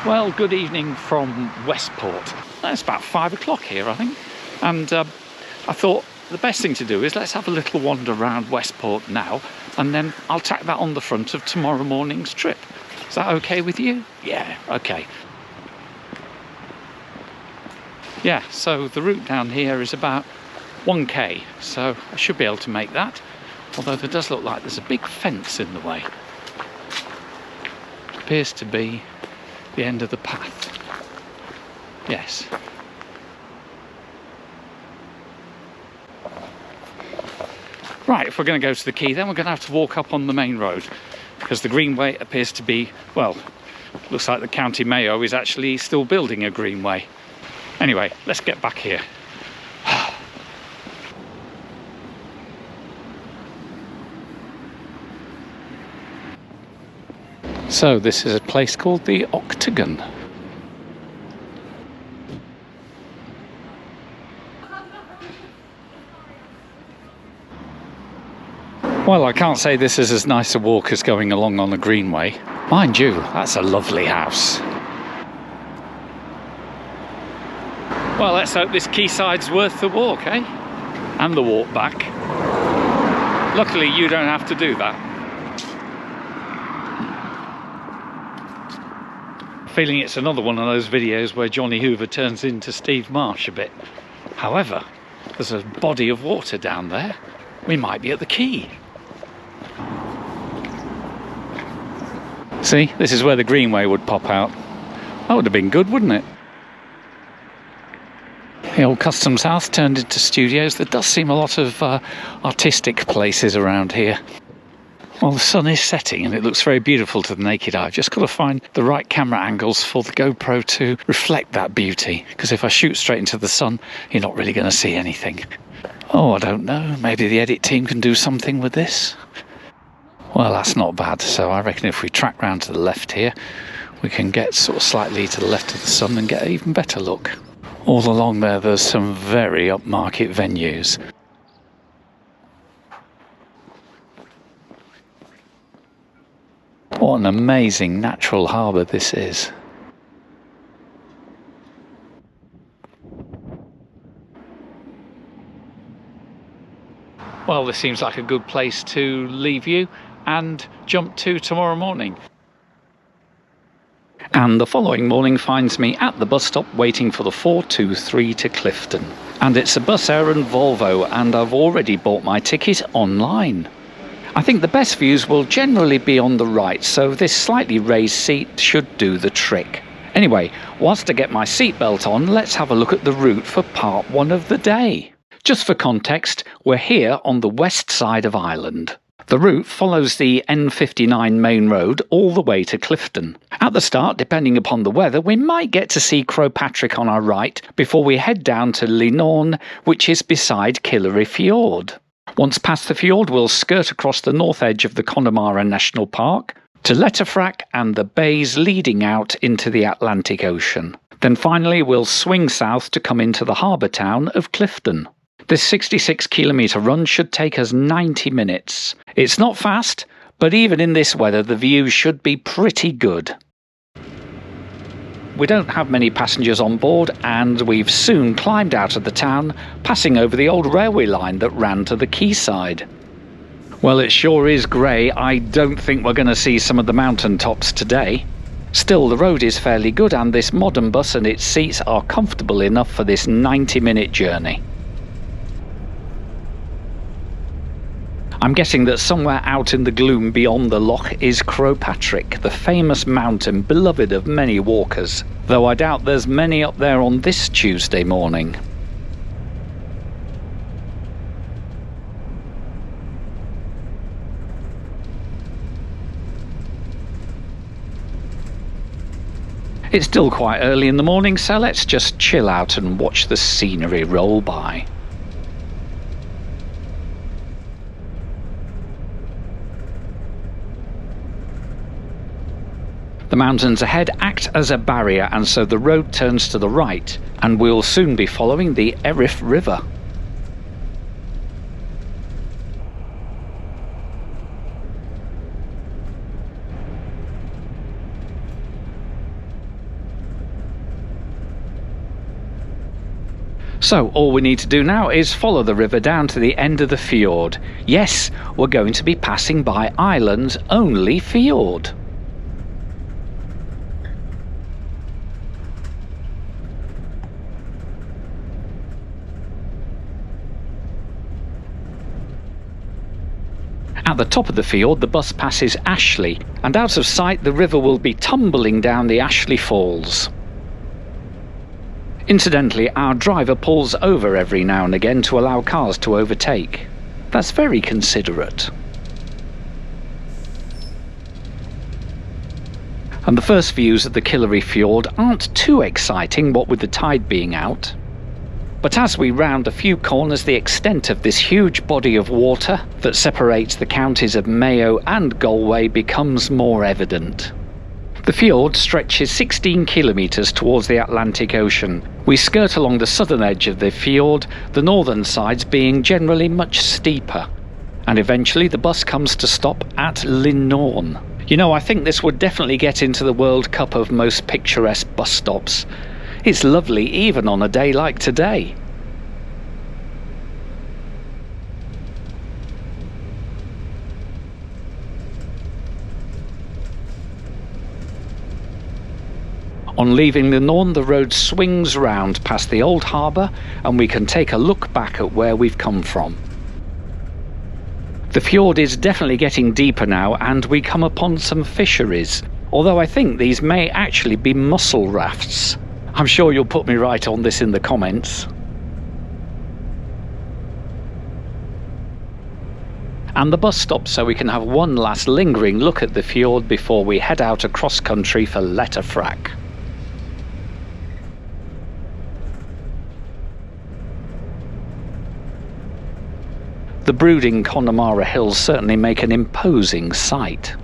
Well, good evening from Westport. It's about 5 o'clock here, I think. And I thought the best thing to do is let's have a little wander around Westport now, and then I'll tack that on the front of tomorrow morning's trip. Is that okay with you? Yeah, okay. Yeah, so the route down here is about 1k, so I should be able to make that. Although there does look like there's a big fence in the way. Appears to be the end of the path. Yes. Right, if we're going to go to the quay, then we're going to have to walk up on the main road, because the greenway appears to be, well, looks like the County Mayo is actually still building a greenway. Anyway, let's get back here. So this is a place called the Octagon. Well, I can't say this is as nice a walk as going along on the greenway. Mind you, that's a lovely house. Well, let's hope this quayside's worth the walk, eh? And the walk back. Luckily, you don't have to do that. Feeling it's another one of those videos where Johnny Hoover turns into Steve Marsh a bit. However, there's a body of water down there. We might be at the quay. See, this is where the greenway would pop out. That would have been good, wouldn't it? The old Customs House turned into studios. There does seem a lot of artistic places around here. Well, the sun is setting and it looks very beautiful to the naked eye. I've just got to find the right camera angles for the GoPro to reflect that beauty, because if I shoot straight into the sun, you're not really going to see anything. Oh, I don't know. Maybe the edit team can do something with this. Well, that's not bad. So I reckon if we track round to the left here, we can get sort of slightly to the left of the sun and get an even better look. All along there, there's some very upmarket venues. What an amazing natural harbour this is. Well, this seems like a good place to leave you and jump to tomorrow morning. And the following morning finds me at the bus stop waiting for the 423 to Clifden. And it's a Bus Éireann Volvo, and I've already bought my ticket online. I think the best views will generally be on the right, so this slightly raised seat should do the trick. Anyway, whilst I get my seatbelt on, let's have a look at the route for part one of the day. Just for context, we're here on the west side of Ireland. The route follows the N59 main road all the way to Clifden. At the start, depending upon the weather, we might get to see Crowpatrick on our right before we head down to Loughs, which is beside FJORD. Once past the fjord, we'll skirt across the north edge of the Connemara National Park to Letterfrack and the bays leading out into the Atlantic Ocean. Then finally, we'll swing south to come into the harbour town of Clifden. This 66-kilometre run should take us 90 minutes. It's not fast, but even in this weather, the views should be pretty good. We don't have many passengers on board, and we've soon climbed out of the town, passing over the old railway line that ran to the quayside. Well, it sure is grey. I don't think we're going to see some of the mountain tops today. Still, the road is fairly good, and this modern bus and its seats are comfortable enough for this 90-minute journey. I'm guessing that somewhere out in the gloom beyond the loch is Crowpatrick, the famous mountain beloved of many walkers, though I doubt there's many up there on this Tuesday morning. It's still quite early in the morning, so let's just chill out and watch the scenery roll by. The mountains ahead act as a barrier, and so the road turns to the right, and we'll soon be following the Erith River. So all we need to do now is follow the river down to the end of the fjord. Yes, we're going to be passing by Ireland's only fjord. At the top of the fjord, the bus passes Ashley, and out of sight the river will be tumbling down the Ashley Falls. Incidentally, our driver pulls over every now and again to allow cars to overtake. That's very considerate. And the first views of the Killary Fjord aren't too exciting, what with the tide being out. But as we round a few corners, the extent of this huge body of water that separates the counties of Mayo and Galway becomes more evident. The fjord stretches 16 kilometres towards the Atlantic Ocean. We skirt along the southern edge of the fjord, the northern sides being generally much steeper. And eventually the bus comes to stop at Linnorn. You know, I think this would definitely get into the World Cup of most picturesque bus stops. It's lovely even on a day like today. On leaving Linnorn, the road swings round past the old harbour and we can take a look back at where we've come from. The fjord is definitely getting deeper now and we come upon some fisheries, although I think these may actually be mussel rafts. I'm sure you'll put me right on this in the comments. And the bus stops so we can have one last lingering look at the fjord before we head out across country for Letterfrack. The brooding Connemara hills certainly make an imposing sight.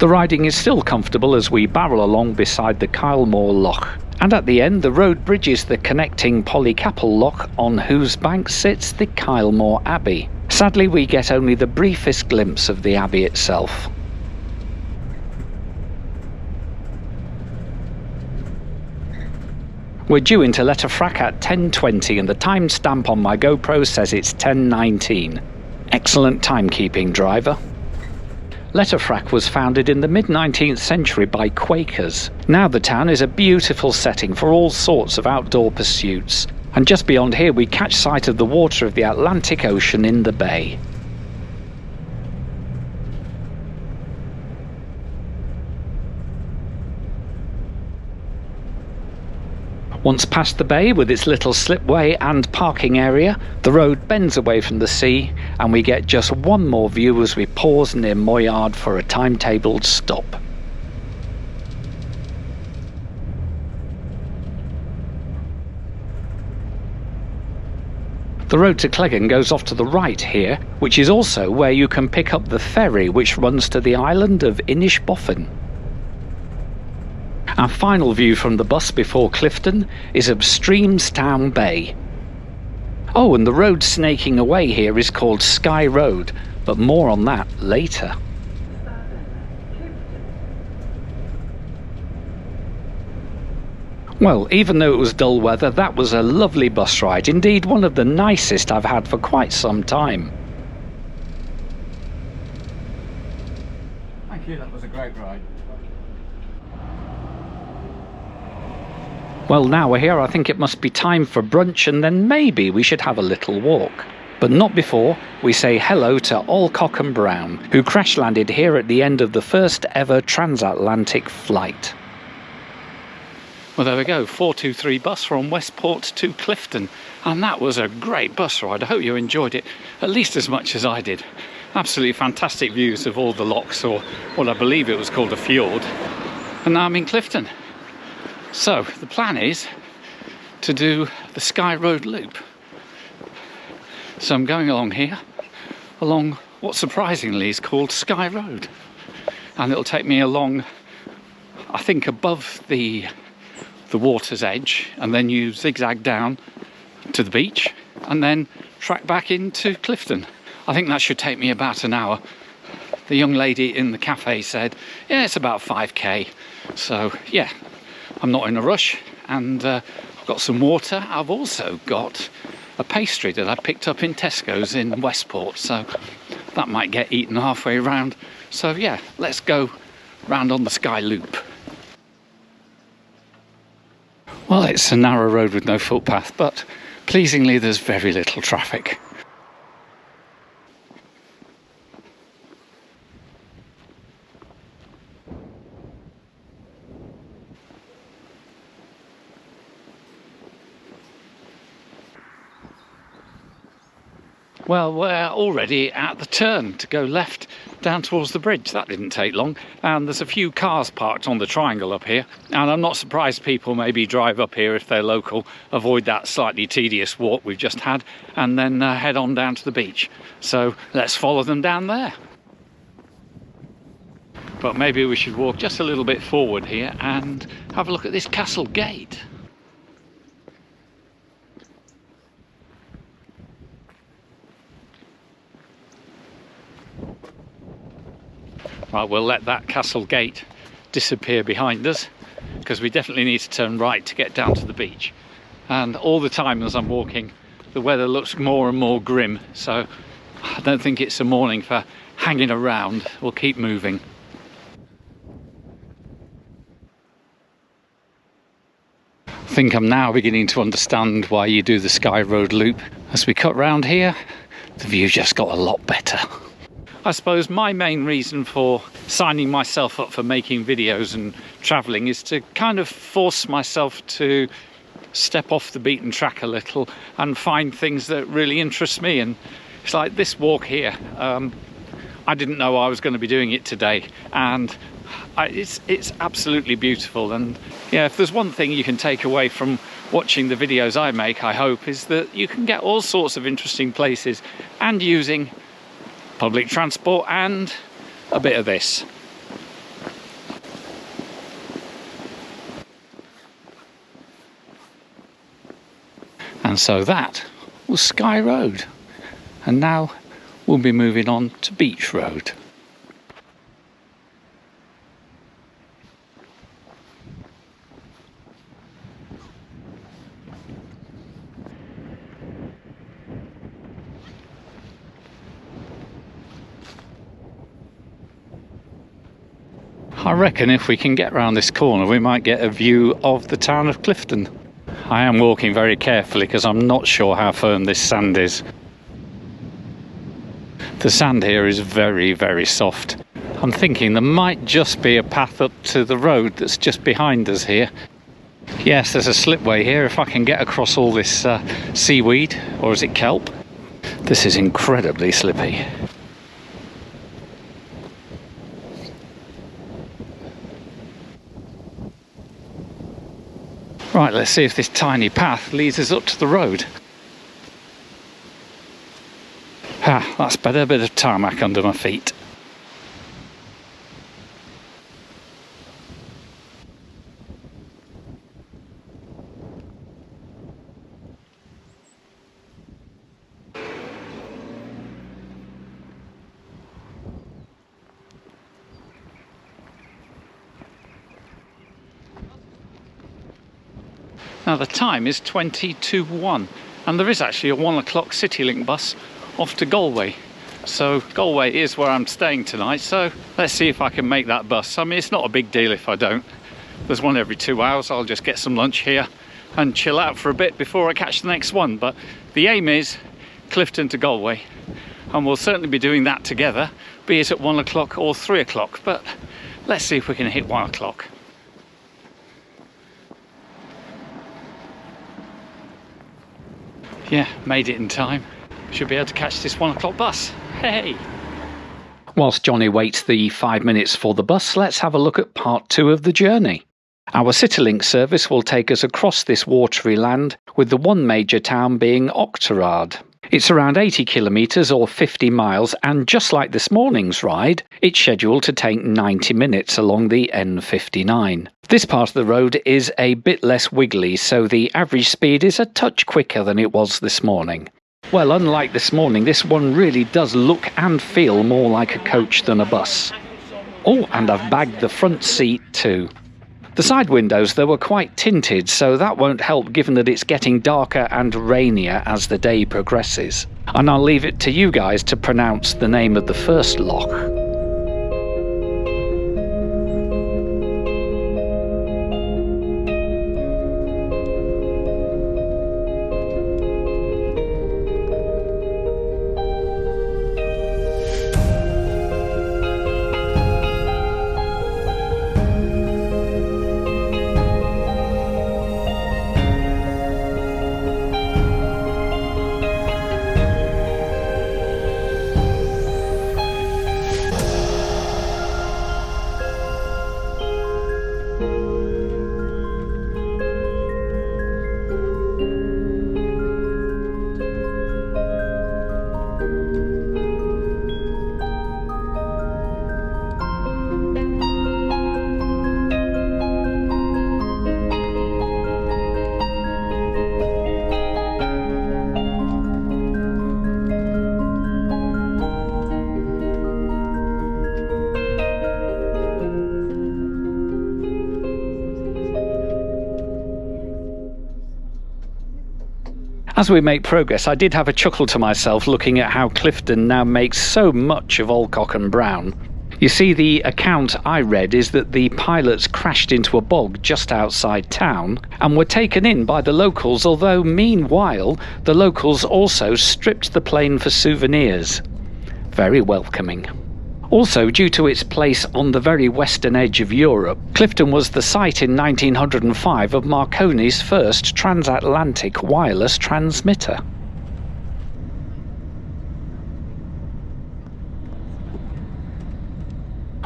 The riding is still comfortable as we barrel along beside the Kylemore Lough, and at the end the road bridges the connecting Polycapel Lough on whose bank sits the Kylemore Abbey. Sadly we get only the briefest glimpse of the abbey itself. We're due into Letterfrack at 10:20 and the timestamp on my GoPro says it's 10:19. Excellent timekeeping, driver. Letterfrack was founded in the mid-19th century by Quakers. Now the town is a beautiful setting for all sorts of outdoor pursuits. And just beyond here we catch sight of the water of the Atlantic Ocean in the bay. Once past the bay with its little slipway and parking area, the road bends away from the sea and we get just one more view as we pause near Moyard for a timetabled stop. The road to Clifden goes off to the right here, which is also where you can pick up the ferry which runs to the island of Inishbofin. Our final view from the bus before Clifden is of Streamstown Bay. Oh, and the road snaking away here is called Skye Road, but more on that later. Well, even though it was dull weather, that was a lovely bus ride, indeed one of the nicest I've had for quite some time. Thank you, that was a great ride. Well, now we're here, I think it must be time for brunch and then maybe we should have a little walk. But not before we say hello to Alcock and Brown, who crash landed here at the end of the first ever transatlantic flight. Well, there we go, 423 bus from Westport to Clifden. And that was a great bus ride. I hope you enjoyed it at least as much as I did. Absolutely fantastic views of all the loughs, or what I believe it was called a fjord. And now I'm in Clifden. So the plan is to do the Skye Road loop. So I'm going along here, along what surprisingly is called Skye Road. And it'll take me along, I think, above the water's edge, and then you zigzag down to the beach and then track back into Clifden. I think that should take me about an hour. The young lady in the cafe said, yeah, it's about 5k. So yeah, I'm not in a rush, and got some water. I've also got a pastry that I picked up in Tesco's in Westport, so that might get eaten halfway around. So yeah, let's go round on the Sky Loop. Well, it's a narrow road with no footpath, but pleasingly there's very little traffic. Well, we're already at the turn to go left down towards the bridge. That didn't take long. And there's a few cars parked on the triangle up here. And I'm not surprised people maybe drive up here if they're local, avoid that slightly tedious walk we've just had, and then head on down to the beach. So let's follow them down there. But maybe we should walk just a little bit forward here and have a look at this castle gate. Right, we'll let that castle gate disappear behind us because we definitely need to turn right to get down to the beach. And all the time as I'm walking, the weather looks more and more grim, so I don't think it's a morning for hanging around. We'll keep moving. I think I'm now beginning to understand why you do the Sky Road loop. As we cut round here, the view just got a lot better. I suppose my main reason for signing myself up for making videos and travelling is to kind of force myself to step off the beaten track a little and find things that really interest me. And it's like this walk here. I didn't know I was going to be doing it today, and it's absolutely beautiful. And yeah, if there's one thing you can take away from watching the videos I make, I hope, is that you can get all sorts of interesting places and using public transport and a bit of this. And so that was Sky Road, and now we'll be moving on to Beach Road. I reckon if we can get round this corner we might get a view of the town of Clifden. I am walking very carefully because I'm not sure how firm this sand is. The sand here is very, very soft. I'm thinking there might just be a path up to the road that's just behind us here. Yes, there's a slipway here if I can get across all this seaweed, or is it kelp? This is incredibly slippy. Right, let's see if this tiny path leads us up to the road. Ah, that's better, a bit of tarmac under my feet. Now the time is 1:50, and there is actually a 1 o'clock Citylink bus off to Galway. So Galway is where I'm staying tonight, so let's see if I can make that bus. I mean, it's not a big deal if I don't. There's one every 2 hours. I'll just get some lunch here and chill out for a bit before I catch the next one. But the aim is Clifden to Galway, and we'll certainly be doing that together, be it at 1 o'clock or 3 o'clock. But let's see if we can hit 1 o'clock. Yeah, made it in time. Should be able to catch this 1 o'clock bus. Hey! Whilst Johnny waits the 5 minutes for the bus, let's have a look at part 2 of the journey. Our Citylink service will take us across this watery land, with the one major town being FJORD. It's around 80 kilometres or 50 miles, and just like this morning's ride, it's scheduled to take 90 minutes along the N59. This part of the road is a bit less wiggly, so the average speed is a touch quicker than it was this morning. Well, unlike this morning, this one really does look and feel more like a coach than a bus. Oh, and I've bagged the front seat too. The side windows, they were quite tinted, so that won't help given that it's getting darker and rainier as the day progresses. And I'll leave it to you guys to pronounce the name of the first loch. As we make progress, I did have a chuckle to myself looking at how Clifden now makes so much of Oldcock and Brown. You see, the account I read is that the pilots crashed into a bog just outside town and were taken in by the locals, although meanwhile the locals also stripped the plane for souvenirs. Very welcoming. Also, due to its place on the very western edge of Europe, Clifden was the site in 1905 of Marconi's first transatlantic wireless transmitter.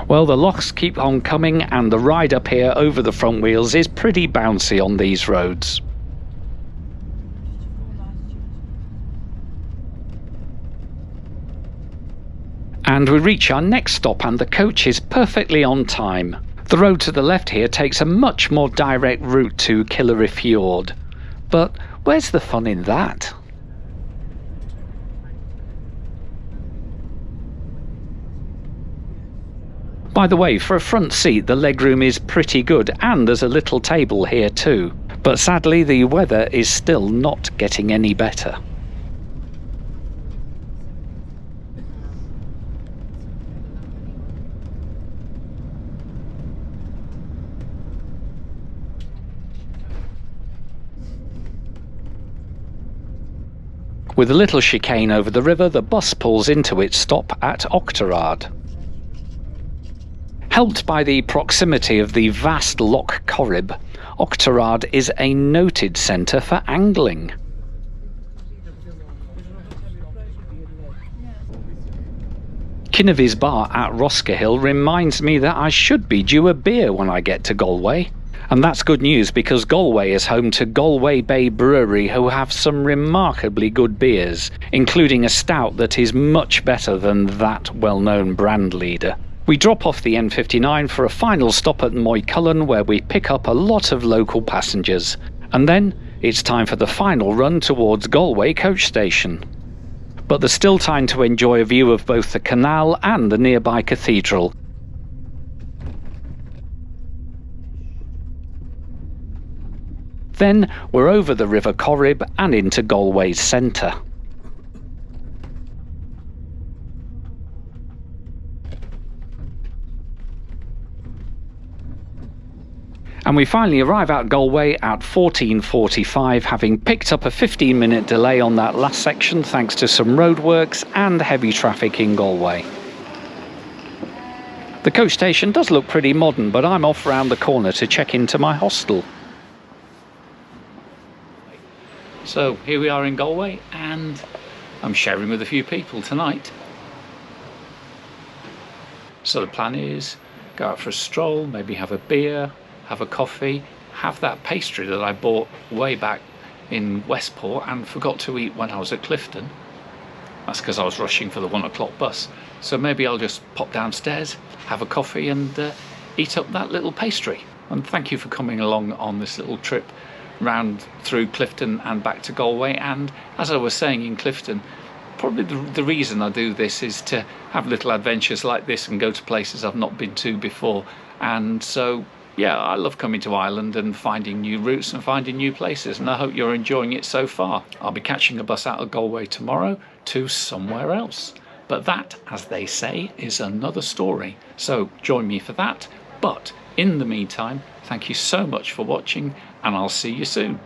Well, the lochs keep on coming, and the ride up here over the front wheels is pretty bouncy on these roads. And we reach our next stop, and the coach is perfectly on time. The road to the left here takes a much more direct route to FJORD. But where's the fun in that? By the way, for a front seat the legroom is pretty good, and there's a little table here too. But sadly the weather is still not getting any better. With a little chicane over the river, the bus pulls into its stop at Auchterard. Helped by the proximity of the vast Loch Corrib, Auchterard is a noted centre for angling. Kinnevy's Bar at Roscahill reminds me that I should be due a beer when I get to Galway. And that's good news, because Galway is home to Galway Bay Brewery, who have some remarkably good beers, including a stout that is much better than that well-known brand leader. We drop off the N59 for a final stop at Moycullen, where we pick up a lot of local passengers. And then it's time for the final run towards Galway coach station. But there's still time to enjoy a view of both the canal and the nearby cathedral. Then we're over the River Corrib and into Galway's centre. And we finally arrive at Galway at 14:45, having picked up a 15-minute delay on that last section thanks to some roadworks and heavy traffic in Galway. The coach station does look pretty modern, but I'm off round the corner to check into my hostel. So here we are in Galway, and I'm sharing with a few people tonight. So the plan is go out for a stroll, maybe have a beer, have a coffee, have that pastry that I bought way back in Westport and forgot to eat when I was at Clifden. That's because I was rushing for the 1 o'clock bus. So maybe I'll just pop downstairs, have a coffee and eat up that little pastry. And thank you for coming along on this little trip round through Clifden and back to Galway. And as I was saying in Clifden, probably the reason I do this is to have little adventures like this and go to places I've not been to before. And so yeah, I love coming to Ireland and finding new routes and finding new places, and I hope you're enjoying it so far. I'll be catching a bus out of Galway tomorrow to somewhere else. But that, as they say, is another story. So join me for that. But in the meantime, thank you so much for watching, and I'll see you soon.